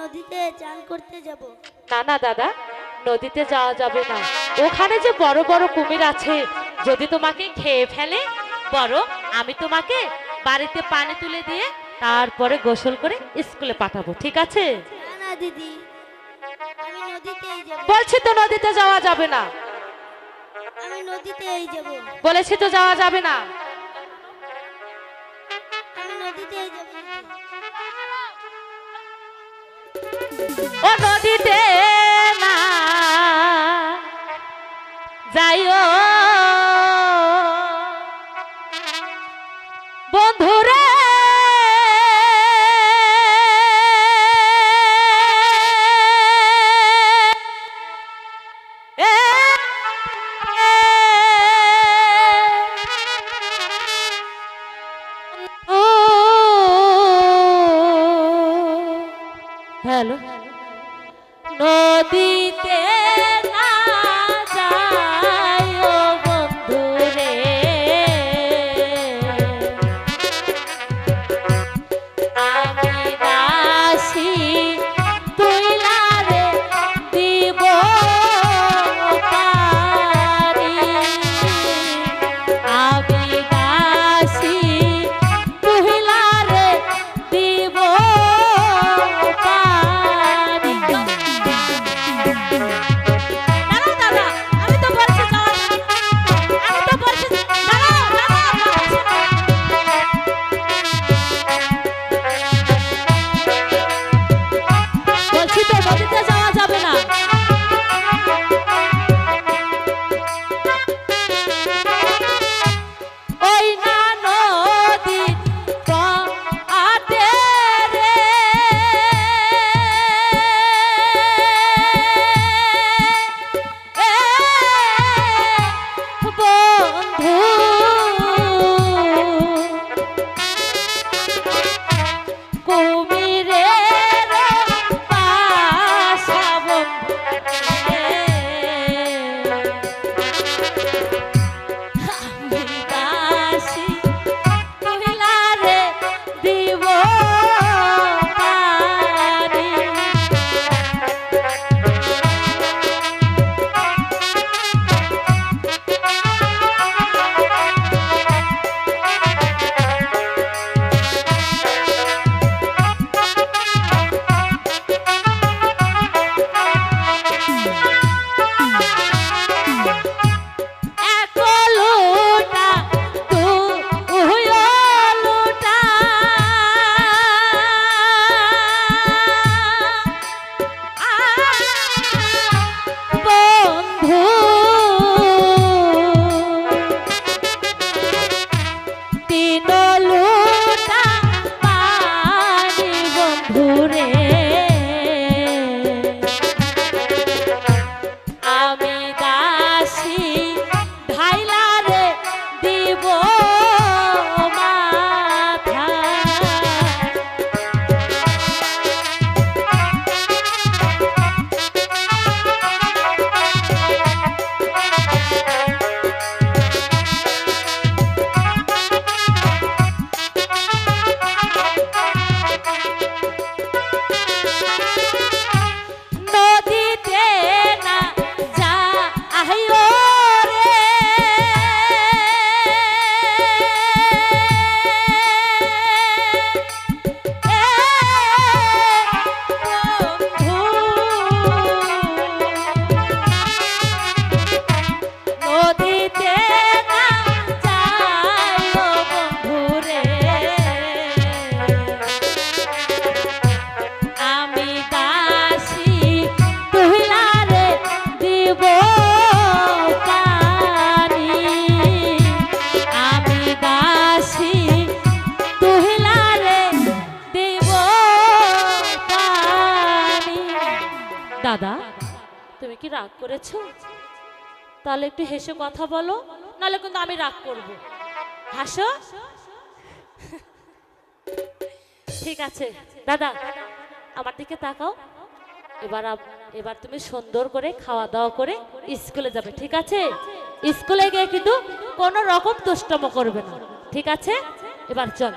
নদীতে চান করতে যাব। না না দাদা, নদীতে যাওয়া যাবে না। ওখানে যে বড় বড় কুমির আছে, যদি তোমাকে খেয়ে ফেলে, বড় আমি তোমাকে বাড়িতে পানি তুলে দিয়ে তারপরে গোসল করে স্কুলে পাঠাবো, ঠিক আছে? না না দিদি, আমি নদীতেই যাব। বলছি তো নদীতে যাওয়া যাবে না, আমি নদীতেই যাব। বলেছি তো যাওয়া যাবে না। আমি নদীতেই যাব। ও নদীতে না যাইও বন্ধুরে, হ্যালো, নদীতে না যাইও বন্ধুরে, আমি দাসী তুইলারে দিব পারি, আমি দাসী তুইলারে দিব পারি। দাঁড়াও দাদা, আমি তো বলছি যাওয়া যাবে না। আমি তো বলছি দাঁড়াও দাঁড়াও, বলছি তো নদীতে যাওয়া যাবে না। ওই না নদী পাড়ে রে, বন্ধু কুমিরের বাসা বন্ধু রে, আমি দাসী তুইলারে দিব পারি। এক লোটা দুই লোটা, বন্ধু তিন লোটা পানি বন্ধুরে, আমি দাসী ঢাইলারে দিব মাথা। নদীতে না যাইও রে, নদীতে না যাইও বন্ধুরে, আমি দাসী তুইলারে দিব পারি, আমি দাসী তুইলারে দিব পারি। দাদা, তুমি কি রাগ করেছো? তাহলে একটু হেসে কথা বলো, নাহলে কিন্তু আমি রাগ করব। হাসো, ঠিক আছে। দাদা আমার দিকে তাকাও, এবার তুমি সুন্দর করে খাওয়া দাওয়া করে স্কুলে যাবে, ঠিক আছে? স্কুলে গিয়ে কিন্তু কোনো রকম দুষ্টুমি করবে না, ঠিক আছে? এবার চল।